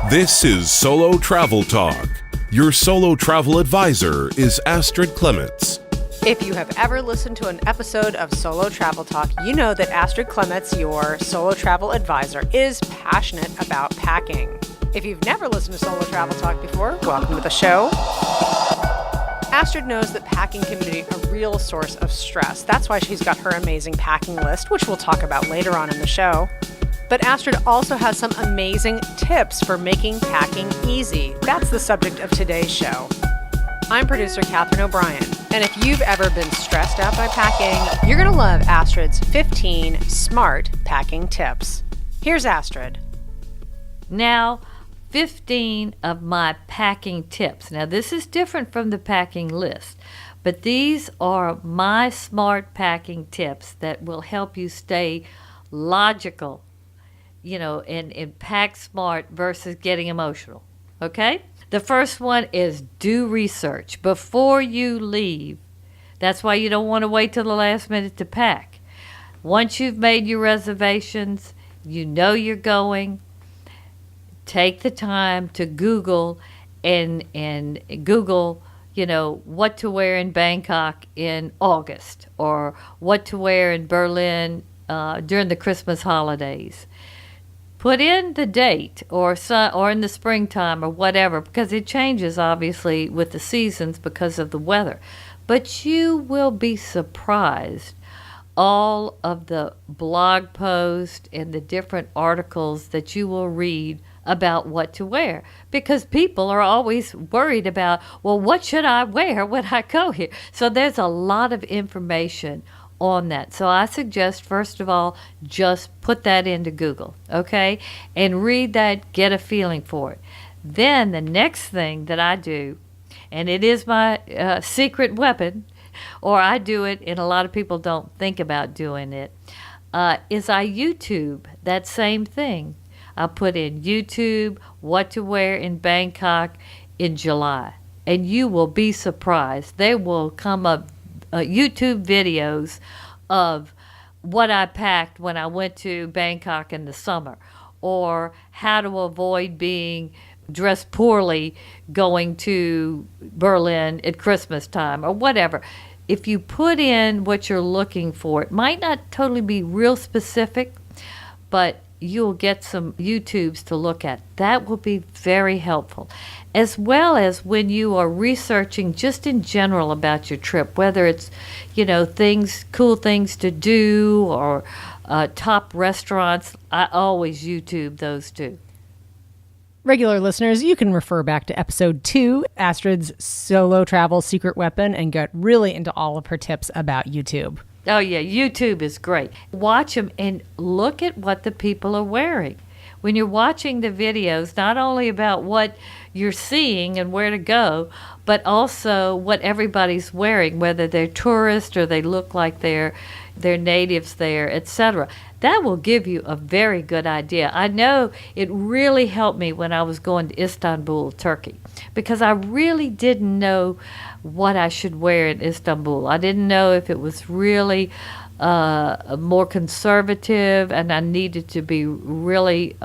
This is Solo Travel Talk. Your solo travel advisor is Astrid Clements. If you have ever listened to an episode of Solo Travel Talk, you know that Astrid Clements, your solo travel advisor, is passionate about packing. If you've never listened to Solo Travel Talk before, welcome to the show. Astrid knows that packing can be a real source of stress. That's why she's got her amazing packing list, which we'll talk about later on in the show. But Astrid also has some amazing tips for making packing easy. That's the subject of today's show. I'm producer Catherine O'Brien, and if you've ever been stressed out by packing, you're going to love Astrid's 15 smart packing tips. Here's Astrid. Now, 15 of my packing tips. Now, this is different from the packing list, but these are my smart packing tips that will help you stay logical, and pack smart versus getting emotional, okay? The first one is do research before you leave. That's why you don't want to wait till the last minute to pack. Once you've made your reservations, you know you're going, take the time to Google and Google, what to wear in Bangkok in August or what to wear in Berlin during the Christmas holidays. Put in the date or in the springtime or whatever, because it changes obviously with the seasons because of the weather. But you will be surprised all of the blog posts and the different articles that you will read about what to wear, because people are always worried about, well, what should I wear when I go here? So there's a lot of information on that. So I suggest, first of all, just put that into Google, okay? And read that, get a feeling for it. Then the next thing that I do, and it is my secret weapon, or I do it and a lot of people don't think about doing it, is I YouTube that same thing. I put in YouTube, what to wear in Bangkok in July. And you will be surprised. There will come up YouTube videos of what I packed when I went to Bangkok in the summer, or how to avoid being dressed poorly going to Berlin at Christmas time, or whatever. If you put in what you're looking for, it might not totally be real specific, but you'll get some YouTubes to look at. That will be very helpful. As well as when you are researching just in general about your trip, whether it's, cool things to do or top restaurants, I always YouTube those too. Regular listeners, you can refer back to episode 2, Astrid's Solo Travel Secret Weapon, and get really into all of her tips about YouTube. Oh, yeah, YouTube is great. Watch them and look at what the people are wearing. When you're watching the videos, not only about what you're seeing and where to go, but also what everybody's wearing, whether they're tourists or they look like they're natives there, etc. That will give you a very good idea. I know it really helped me when I was going to Istanbul, Turkey, because I really didn't know what I should wear in Istanbul. I didn't know if it was really more conservative, and I needed to be really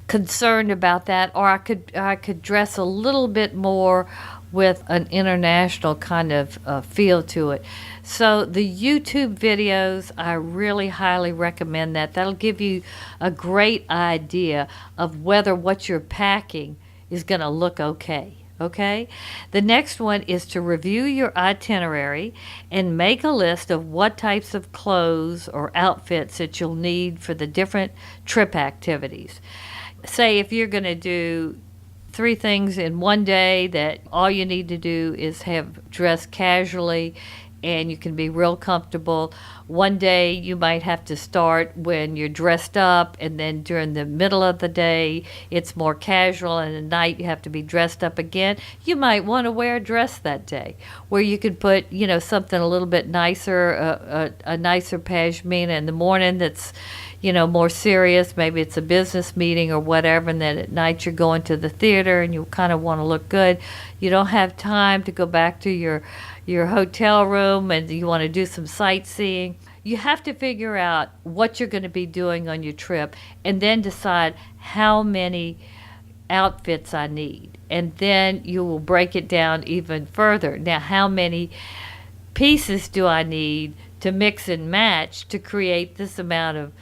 concerned about that, or I could dress a little bit more with an international kind of feel to it. So the YouTube videos, I really highly recommend that. That'll give you a great idea of whether what you're packing is going to look okay. Okay? The next one is to review your itinerary and make a list of what types of clothes or outfits that you'll need for the different trip activities. Say if you're going to do 3 things in one day, that all you need to do is have dress casually and you can be real comfortable. One day you might have to start when you're dressed up, and then during the middle of the day it's more casual, and at night you have to be dressed up again. You might want to wear a dress that day, where you could put, something a little bit nicer, a nicer pashmina in the morning that's, more serious. Maybe it's a business meeting or whatever, and then at night you're going to the theater and you kind of want to look good. You don't have time to go back to your hotel room and you want to do some sightseeing. You have to figure out what you're going to be doing on your trip, and then decide how many outfits I need. And then you will break it down even further. Now, how many pieces do I need to mix and match to create this amount of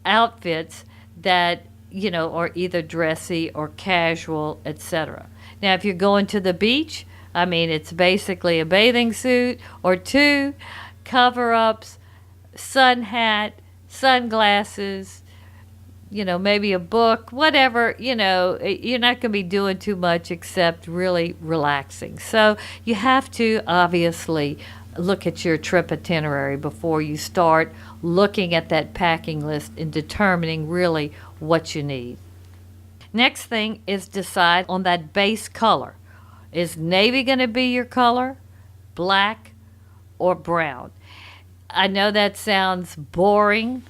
outfits that, are either dressy or casual, etc. Now, if you're going to the beach, it's basically a bathing suit or two, cover-ups, sun hat, sunglasses, maybe a book, whatever, you're not going to be doing too much except really relaxing. So you have to obviously look at your trip itinerary before you start looking at that packing list and determining really what you need. Next thing is decide on that base color. Is navy going to be your color, black, or brown? I know that sounds boring.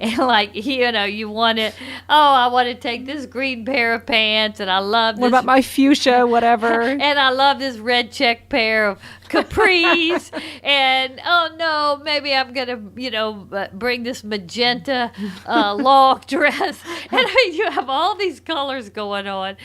And you want to, I want to take this green pair of pants, and I love this. What about my fuchsia, whatever? And I love this red check pair of capris. And, oh, no, maybe I'm going to, bring this magenta long dress. And you have all these colors going on.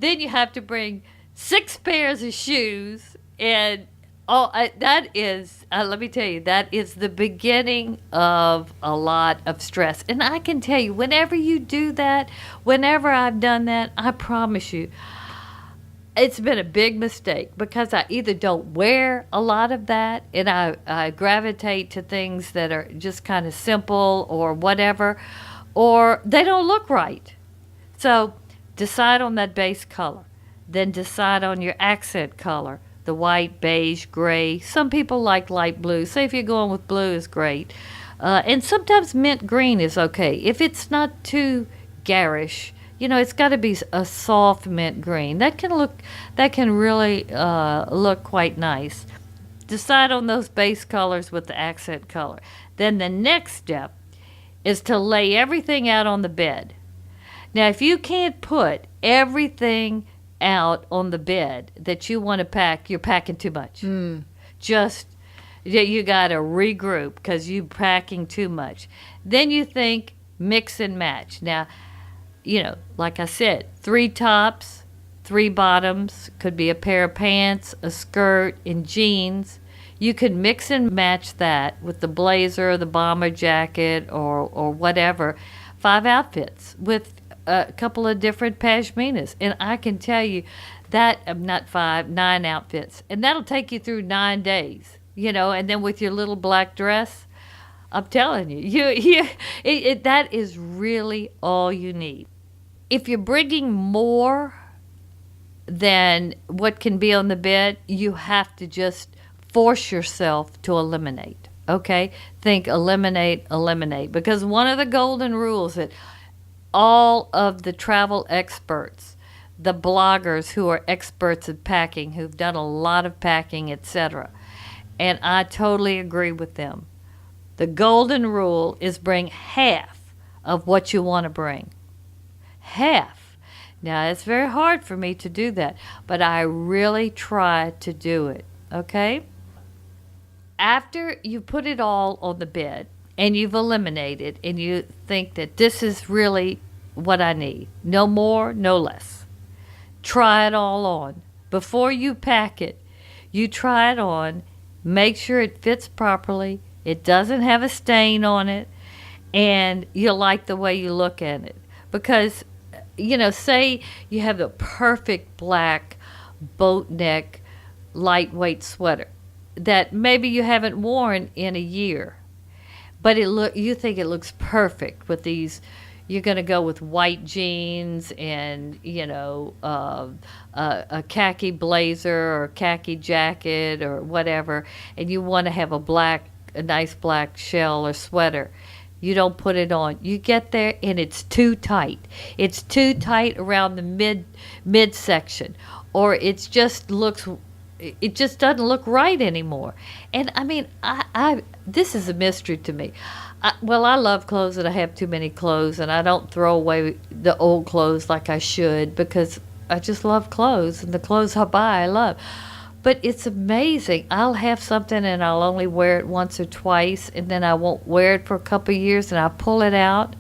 Then you have to bring 6 pairs of shoes, and that is, let me tell you, that is the beginning of a lot of stress. And I can tell you, whenever you do that, whenever I've done that, I promise you, it's been a big mistake, because I either don't wear a lot of that, and I gravitate to things that are just kind of simple or whatever, or they don't look right. So decide on that base color. Then decide on your accent color. The white, beige, gray. Some people like light blue. Say if you're going with blue is great. And sometimes mint green is okay. If it's not too garish, it's got to be a soft mint green. That can really look quite nice. Decide on those base colors with the accent color. Then the next step is to lay everything out on the bed. Now, if you can't put everything out on the bed that you want to pack, you're packing too much. Just, you got to regroup because you're packing too much. Then you think mix and match. Now, like I said, 3 tops, 3 bottoms, could be a pair of pants, a skirt, and jeans. You could mix and match that with the blazer, the bomber jacket, or whatever. 5 outfits with a couple of different pashminas. And I can tell you that, not 5, 9 outfits. And that'll take you through 9 days, and then with your little black dress, I'm telling you, that is really all you need. If you're bringing more than what can be on the bed, you have to just force yourself to eliminate, okay? Think eliminate, because one of the golden rules that all of the travel experts, the bloggers who are experts at packing, who've done a lot of packing, etc., and I totally agree with them. The golden rule is bring half of what you want to bring. Half. Now, it's very hard for me to do that, but I really try to do it, okay? After you put it all on the bed, and you've eliminated, and you think that this is really what I need, no more, no less. Try it all on. Before you pack it, you try it on, make sure it fits properly, it doesn't have a stain on it, and you like the way you look at it. Because, say you have the perfect black boat neck lightweight sweater that maybe you haven't worn in a year, but you think it looks perfect with these. You're going to go with white jeans and a khaki blazer or khaki jacket or whatever, and you want to have a nice black shell or sweater. You don't put it on. You get there and it's too tight. It's too tight around the midsection, or it just doesn't look right anymore. And I this is a mystery to me. I love clothes, and I have too many clothes, and I don't throw away the old clothes like I should, because I just love clothes, and the clothes I buy I love. But it's amazing. I'll have something and I'll only wear it once or twice, and then I won't wear it for a couple of years, and I pull it out.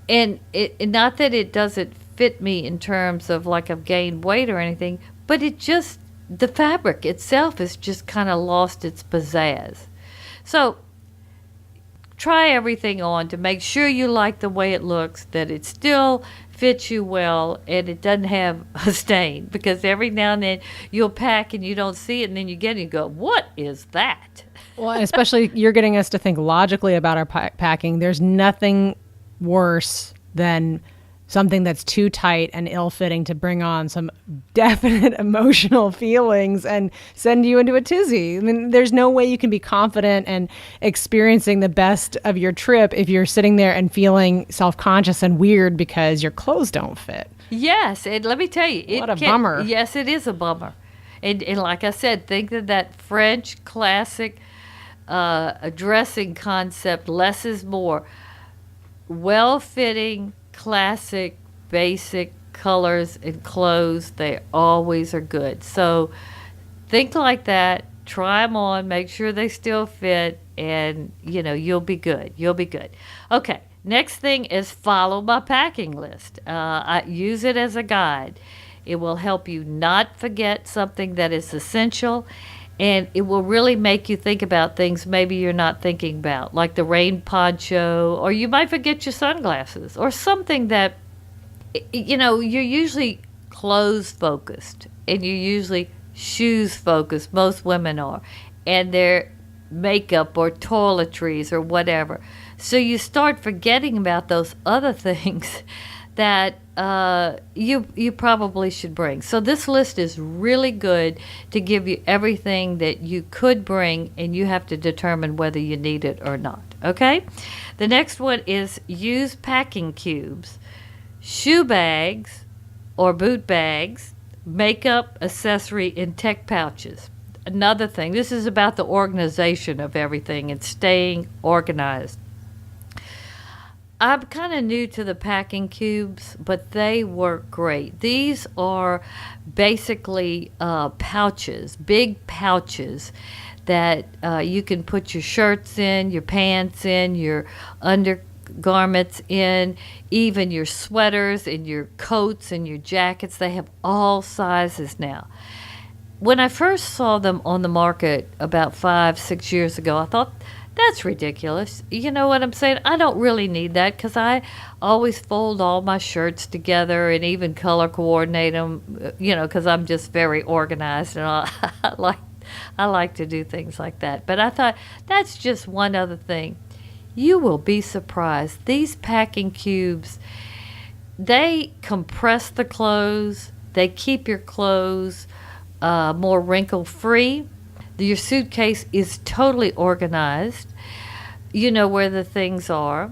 And not that it doesn't fit me in terms of like I've gained weight or anything, but the fabric itself has just kind of lost its pizzazz. So try everything on to make sure you like the way it looks, that it still fits you well, and it doesn't have a stain. Because every now and then you'll pack and you don't see it, and then you get it and you go, what is that? Well, and especially you're getting us to think logically about our packing. There's nothing worse than something that's too tight and ill-fitting to bring on some definite emotional feelings and send you into a tizzy. I mean, there's no way you can be confident and experiencing the best of your trip if you're sitting there and feeling self-conscious and weird because your clothes don't fit. Yes, and let me tell you. What a bummer. Yes, it is a bummer. And like I said, think of that French classic dressing concept, less is more. Well-fitting, classic, basic colors and clothes, they always are good. So think like that, try them on, make sure they still fit, and you'll be good. You'll be good. Okay, next thing is follow my packing list. I use it as a guide. It will help you not forget something that is essential, and it will really make you think about things maybe you're not thinking about, like the rain poncho, or you might forget your sunglasses, or something that, you're usually clothes focused, and you're usually shoes focused, most women are, and their makeup or toiletries or whatever. So you start forgetting about those other things that you probably should bring. So this list is really good to give you everything that you could bring, and you have to determine whether you need it or not. Okay? The next one is use packing cubes, shoe bags or boot bags, makeup, accessory, and tech pouches. Another thing, this is about the organization of everything and staying organized. I'm kind of new to the packing cubes, but they work great. These are basically pouches, big pouches that you can put your shirts in, your pants in, your undergarments in, even your sweaters and your coats and your jackets. They have all sizes now. When I first saw them on the market about 5-6 years ago, I thought, that's ridiculous. You know what I'm saying? I don't really need that because I always fold all my shirts together and even color coordinate them, because I'm just very organized and I like to do things like that. But I thought, that's just one other thing. You will be surprised. These packing cubes, they compress the clothes. They keep your clothes more wrinkle-free. Your suitcase is totally organized. You know where the things are.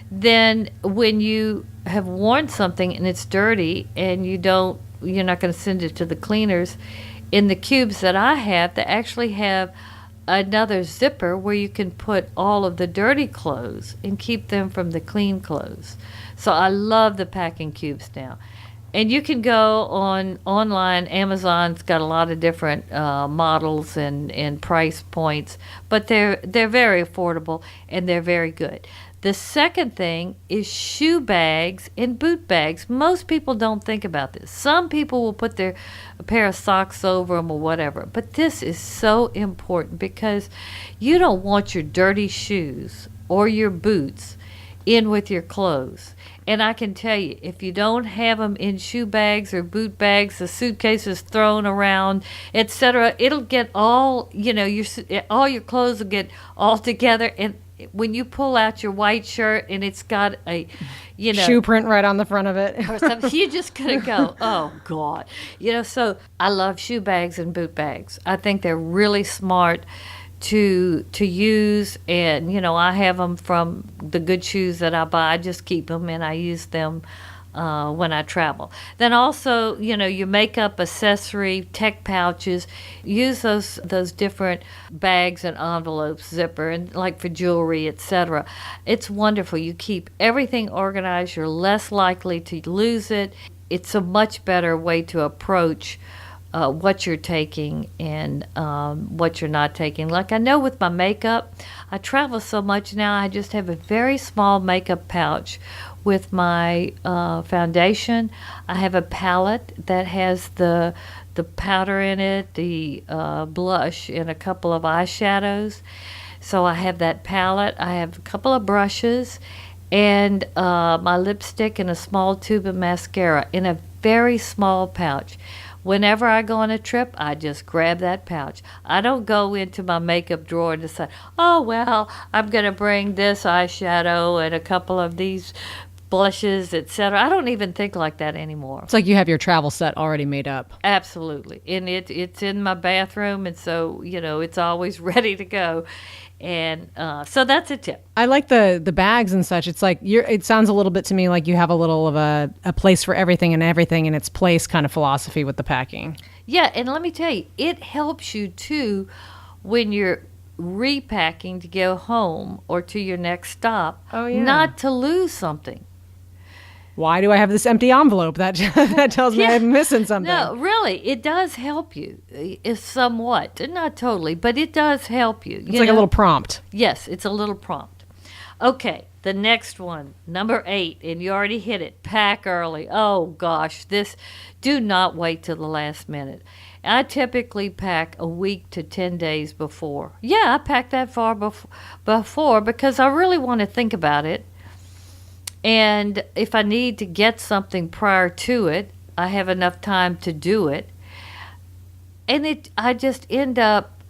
Then when you have worn something and it's dirty and you're not going to send it to the cleaners, in the cubes that I have, they actually have another zipper where you can put all of the dirty clothes and keep them from the clean clothes. So I love the packing cubes now. And you can go online. Amazon's got a lot of different models and price points, but they're very affordable and they're very good. The second thing is shoe bags and boot bags. Most people don't think about this. Some people will put a pair of socks over them or whatever, but this is so important because you don't want your dirty shoes or your boots in with your clothes. And I can tell you, if you don't have them in shoe bags or boot bags, the suitcase is thrown around, etc., it'll get all your clothes will get all together. And when you pull out your white shirt and it's got a, shoe print right on the front of it, or something, you're just gonna go, oh God, So I love shoe bags and boot bags. I think they're really smart to use, and I have them from the good shoes that I buy. I just keep them and I use them when I travel. Then also, your makeup, accessory, tech pouches, use those different bags and envelopes, zipper, and like for jewelry, etc. It's wonderful. You keep everything organized. You're less likely to lose it. It's a much better way to approach what you're taking and what you're not taking. Like I know with my makeup, I travel so much now, I just have a very small makeup pouch with my foundation. I have a palette that has the powder in it, the blush, and a couple of eyeshadows. So I have that palette. I have a couple of brushes and my lipstick and a small tube of mascara in a very small pouch. Whenever I go on a trip, I just grab that pouch. I don't go into my makeup drawer and decide, oh, well, I'm going to bring this eyeshadow and a couple of these blushes, etc. I don't even think like that anymore. It's like you have your travel set already made up. Absolutely. And it's in my bathroom, and so, it's always ready to go. And so that's a tip. I like the bags and such. It's like it sounds a little bit to me like you have a little of a place for everything and everything in its place kind of philosophy with the packing. Yeah, and let me tell you, it helps you too when you're repacking to go home or to your next stop. Oh, yeah. Not to lose something. Why do I have this empty envelope? That tells me I'm missing something. No, really, it does help you. It's somewhat, not totally, but it does help you. It's like a little prompt. Yes, it's a little prompt. Okay, the next one, number 8, and you already hit it. Pack early. Oh gosh, do not wait till the last minute. I typically pack a week to 10 days before. Yeah, I pack that far before because I really want to think about it. And if I need to get something prior to it, I have enough time to do it. And I just end up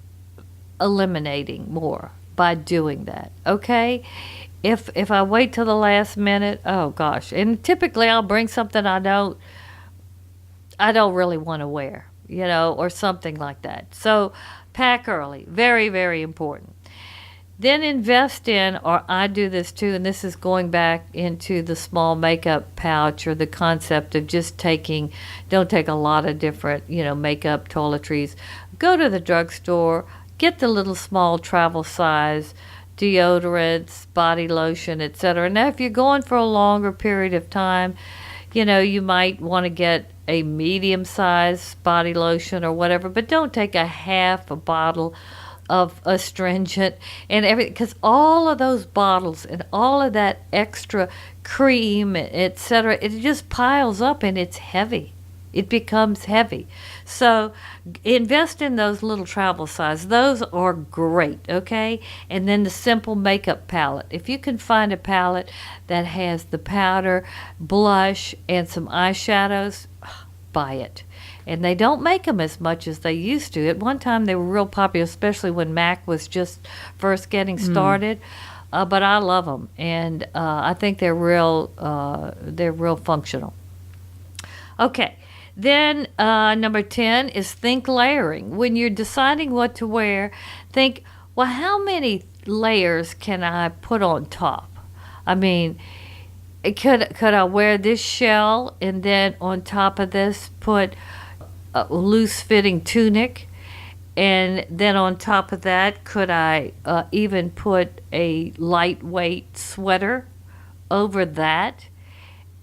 eliminating more by doing that, okay? If I wait till the last minute, oh gosh. And typically I'll bring something I don't really want to wear, or something like that. So pack early, very, very important. Then invest in, or I do this too, and this is going back into the small makeup pouch or the concept of just don't take a lot of different, makeup toiletries. Go to the drugstore, get the little small travel size deodorants, body lotion, etc. Now, if you're going for a longer period of time, you might want to get a medium-sized body lotion or whatever, but don't take a half a bottle of astringent and everything, because all of those bottles and all of that extra cream, etc., it just piles up and it's heavy. It becomes heavy. So invest in those little travel size. Those are great, okay? And then the simple makeup palette. If you can find a palette that has the powder, blush, and some eyeshadows, buy it. And they don't make them as much as they used to. At one time, they were real popular, especially when MAC was just first getting started. But I love them, and I think they're real functional. Okay, then number 10 is think layering. When you're deciding what to wear, think, well, how many layers can I put on top? I mean, could I wear this shell and then on top of this put a loose-fitting tunic, and then on top of that, could I even put a lightweight sweater over that?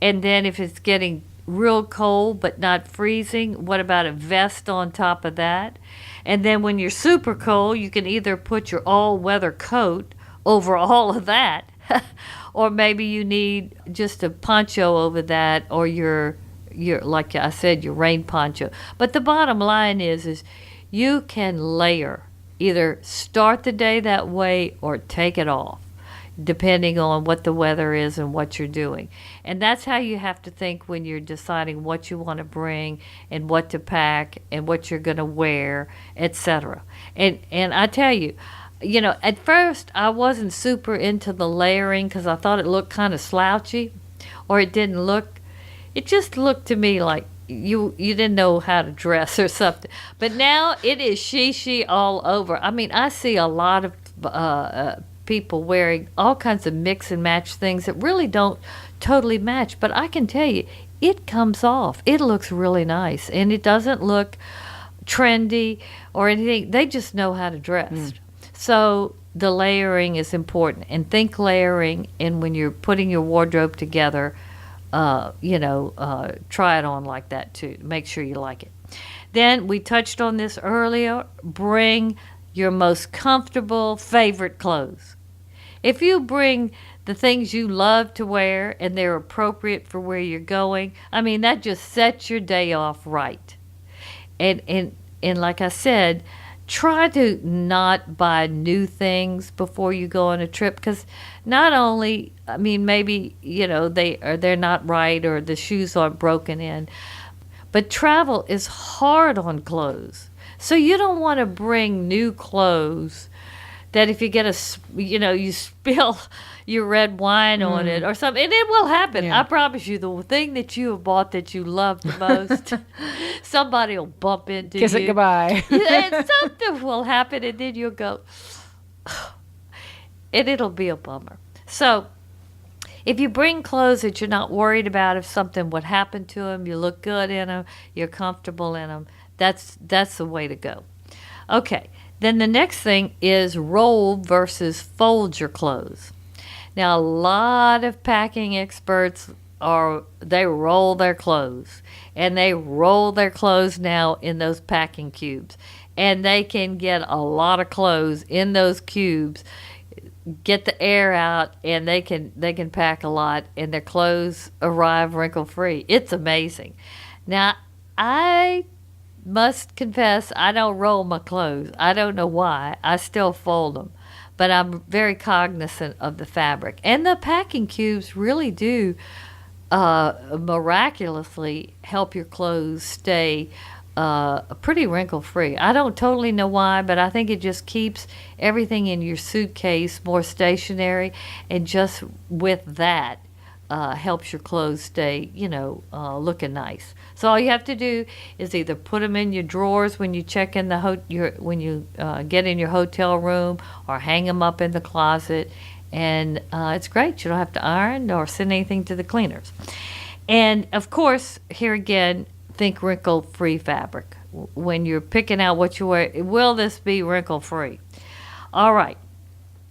And then if it's getting real cold but not freezing, what about a vest on top of that? And then when you're super cold, you can either put your all-weather coat over all of that, or maybe you need just a poncho over that, or your like I said, your rain poncho. But the bottom line is you can layer. Either start the day that way or take it off, depending on what the weather is and what you're doing. And that's how you have to think when you're deciding what you want to bring and what to pack and what you're going to wear, etc. And I tell you, at first I wasn't super into the layering because I thought it looked kind of slouchy, or it just looked to me like you didn't know how to dress or something. But now it is she all over. I mean, I see a lot of people wearing all kinds of mix and match things that really don't totally match. But I can tell you, it comes off. It looks really nice. And it doesn't look trendy or anything. They just know how to dress. So the layering is important. And think layering, and when you're putting your wardrobe together, try it on like that too. Make sure you like it. Then we touched on this earlier. Bring your most comfortable favorite clothes. If you bring the things you love to wear and they're appropriate for where you're going, I mean, that just sets your day off right. And like I said, try to not buy new things before you go on a trip, because not only, I mean, maybe, they're not right or the shoes aren't broken in, but travel is hard on clothes. So you don't want to bring new clothes that if you get you spill your red wine on it or something, and it will happen. Yeah. I promise you, the thing that you have bought that you love the most, somebody will bump into Kiss you. it goodbye. And something will happen, and then you'll go, and it'll be a bummer. So if you bring clothes that you're not worried about if something would happen to them, you look good in them, you're comfortable in them, that's the way to go. Okay, then the next thing is roll versus fold your clothes. Now, a lot of packing experts they roll their clothes, and they roll their clothes now in those packing cubes, and they can get a lot of clothes in those cubes, get the air out, and they can pack a lot, and their clothes arrive wrinkle free. It's amazing. Now, I must confess, I don't roll my clothes. I don't know why. I still fold them. But I'm very cognizant of the fabric. And the packing cubes really do miraculously help your clothes stay pretty wrinkle-free. I don't totally know why, but I think it just keeps everything in your suitcase more stationary, and just with that helps your clothes stay, looking nice. So all you have to do is either put them in your drawers when you check in when you get in your hotel room, or hang them up in the closet, and it's great. You don't have to iron or send anything to the cleaners. And of course, here again, think wrinkle-free fabric. When you're picking out what you wear, will this be wrinkle-free? All right.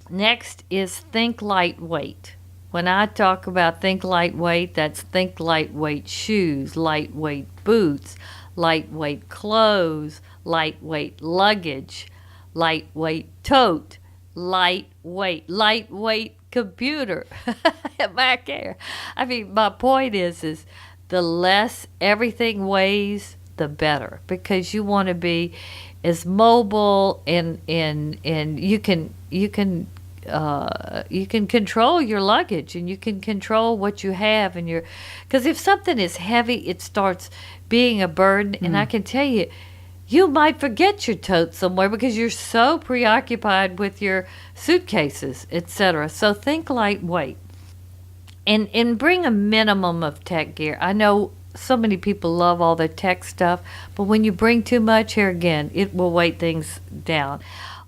Next is think lightweight. When I talk about think lightweight, that's think lightweight shoes, lightweight boots, lightweight clothes, lightweight luggage, lightweight tote, lightweight computer, Mac Air. I mean, my point is the less everything weighs, the better, because you want to be as mobile, and you can control your luggage, and you can control what you have in your, because if something is heavy, it starts being a burden. And I can tell you, you might forget your tote somewhere because you're so preoccupied with your suitcases, etc. So think lightweight, and bring a minimum of tech gear. I know so many people love all the tech stuff, but when you bring too much, here again, it will weight things down.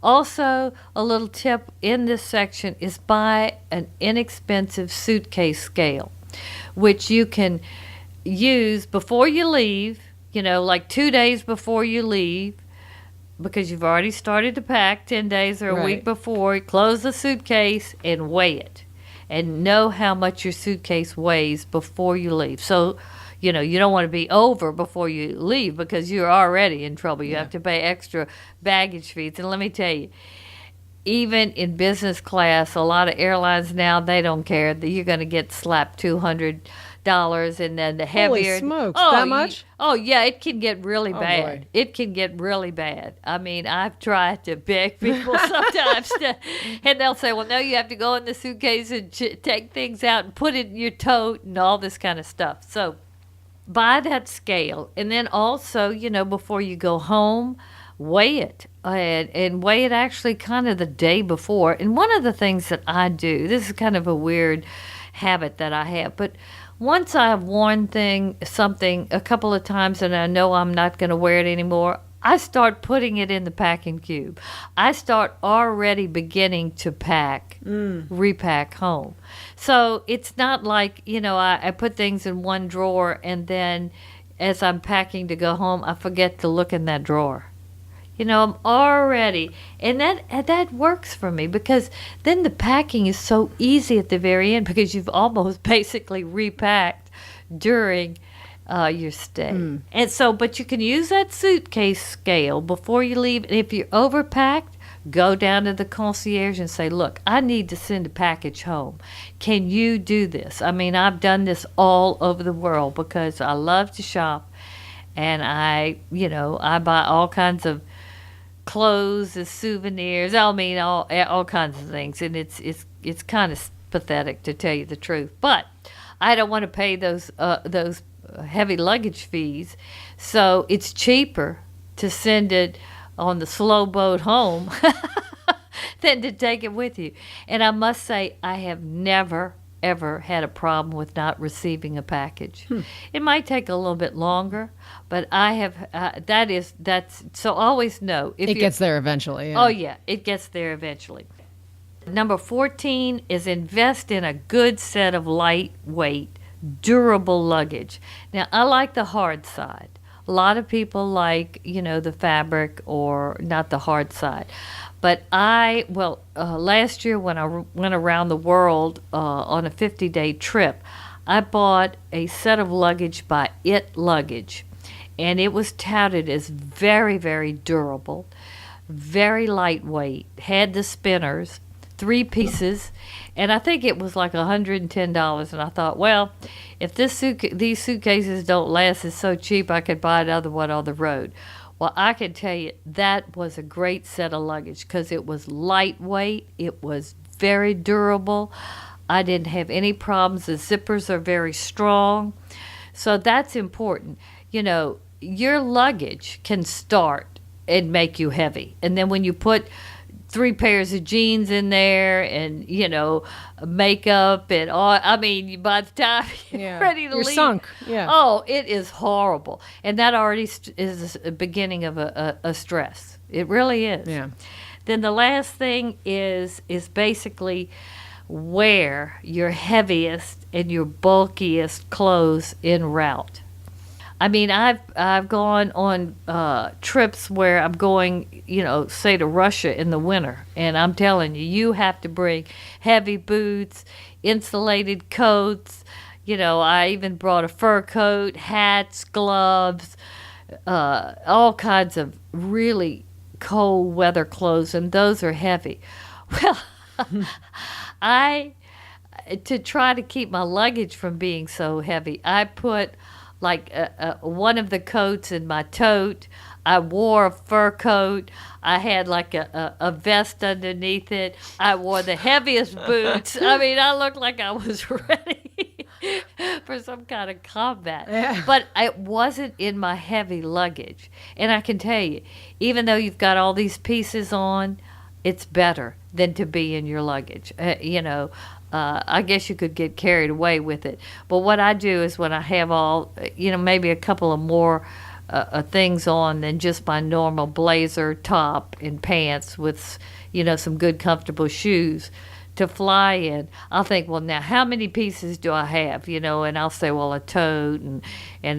Also, a little tip in this section is buy an inexpensive suitcase scale, which you can use before you leave, like 2 days before you leave, because you've already started to pack 10 days or a week before. Close the suitcase and weigh it, and know how much your suitcase weighs before you leave. So, you don't want to be over before you leave, because you're already in trouble. You have to pay extra baggage fees. And let me tell you, even in business class, a lot of airlines now, they don't care that you're going to get slapped $200, and then the heavier. Holy smokes, that much? Yeah, it can get really bad. Boy. It can get really bad. I mean, I've tried to beg people sometimes, and they'll say, well, no, you have to go in the suitcase and take things out and put it in your tote and all this kind of stuff. So buy that scale, and then also, before you go home, weigh it, and weigh it actually kind of the day before. And one of the things that I do, this is kind of a weird habit that I have, but once I've worn something a couple of times and I know I'm not going to wear it anymore, I start putting it in the packing cube. I start already beginning to repack home. So it's not like, I put things in one drawer, and then as I'm packing to go home, I forget to look in that drawer. I'm already, and that works for me, because then the packing is so easy at the very end, because you've almost basically repacked during your stay. And so, but you can use that suitcase scale before you leave. And if you're overpacked, go down to the concierge and say, look, I need to send a package home. Can you do this? I mean, I've done this all over the world because I love to shop, and I buy all kinds of clothes as souvenirs. I mean, all kinds of things, and it's kind of pathetic, to tell you the truth. But I don't want to pay those heavy luggage fees, so it's cheaper to send it on the slow boat home than to take it with you. And I must say, I have never ever had a problem with not receiving a package. It might take a little bit longer, but I have that's so always know if it gets there eventually. Yeah. Oh yeah, it gets there eventually. Number 14 is invest in a good set of lightweight, durable luggage. Now, I like the hard side. A lot of people like, the fabric or not the hard side. But last year when I went around the world on a 50-day trip, I bought a set of luggage by It Luggage. And it was touted as very, very durable, very lightweight, had the spinners, 3 pieces, and I think it was like $110. And I thought, well, if these suitcases don't last, it's so cheap, I could buy another one on the road. Well, I can tell you that was a great set of luggage because it was lightweight, it was very durable. I didn't have any problems. The zippers are very strong, so that's important. Your luggage can start and make you heavy, and then when you put 3 pairs of jeans in there and, makeup and all. I mean, by the time you're ready to you're leave. Sunk. Yeah. Oh, it is horrible. And that already is a beginning of a stress. It really is. Yeah. Then the last thing is basically wear your heaviest and your bulkiest clothes en route. I mean, I've gone on trips where I'm going, say to Russia in the winter, and I'm telling you, you have to bring heavy boots, insulated coats. I even brought a fur coat, hats, gloves, all kinds of really cold weather clothes, and those are heavy. Well, to try to keep my luggage from being so heavy, I put like one of the coats in my tote. I wore a fur coat. I had like a vest underneath it. I wore the heaviest boots. I mean, I looked like I was ready for some kind of combat. Yeah. But it wasn't in my heavy luggage. And I can tell you, even though you've got all these pieces on, it's better than to be in your luggage. I guess you could get carried away with it. But what I do is when I have all, maybe a couple of more things on than just my normal blazer top and pants with, some good comfortable shoes to fly in, I'll think, well, now how many pieces do I have? And I'll say, well, a tote and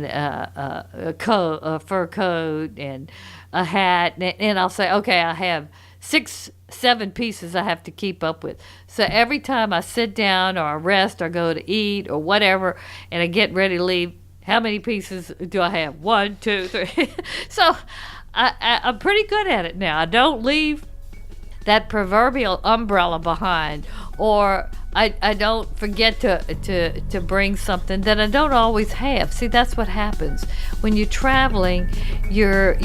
a fur coat and a hat. And I'll say, okay, I have 6-7 pieces I have to keep up with. So every time I sit down or I rest or go to eat or whatever and I get ready to leave, how many pieces do I have? 1, 2, 3. So I'm pretty good at it now. I don't leave that proverbial umbrella behind, or I don't forget to bring something that I don't always have. See, that's what happens when you're traveling. You're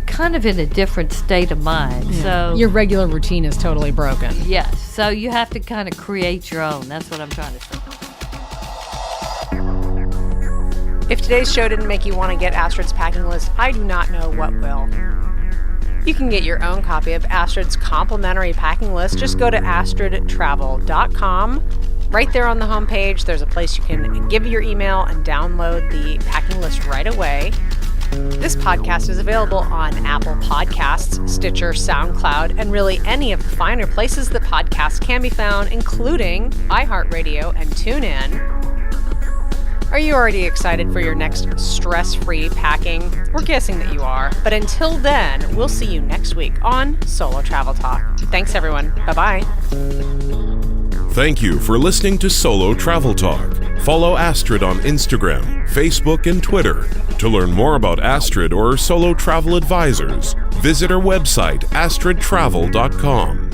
kind of in a different state of mind. Yeah. So your regular routine is totally broken. Yes. So you have to kind of create your own. That's what I'm trying to say. If today's show didn't make you want to get Astrid's packing list, I do not know what will. You can get your own copy of Astrid's complimentary packing list. Just go to astridtravel.com. Right there on the homepage, there's a place you can give your email and download the packing list right away. This podcast is available on Apple Podcasts, Stitcher, SoundCloud, and really any of the finer places that podcasts can be found, including iHeartRadio and TuneIn. Are you already excited for your next stress-free packing? We're guessing that you are. But until then, we'll see you next week on Solo Travel Talk. Thanks, everyone. Bye-bye. Thank you for listening to Solo Travel Talk. Follow Astrid on Instagram, Facebook, and Twitter. To learn more about Astrid or her solo travel advisors, visit her website, astridtravel.com.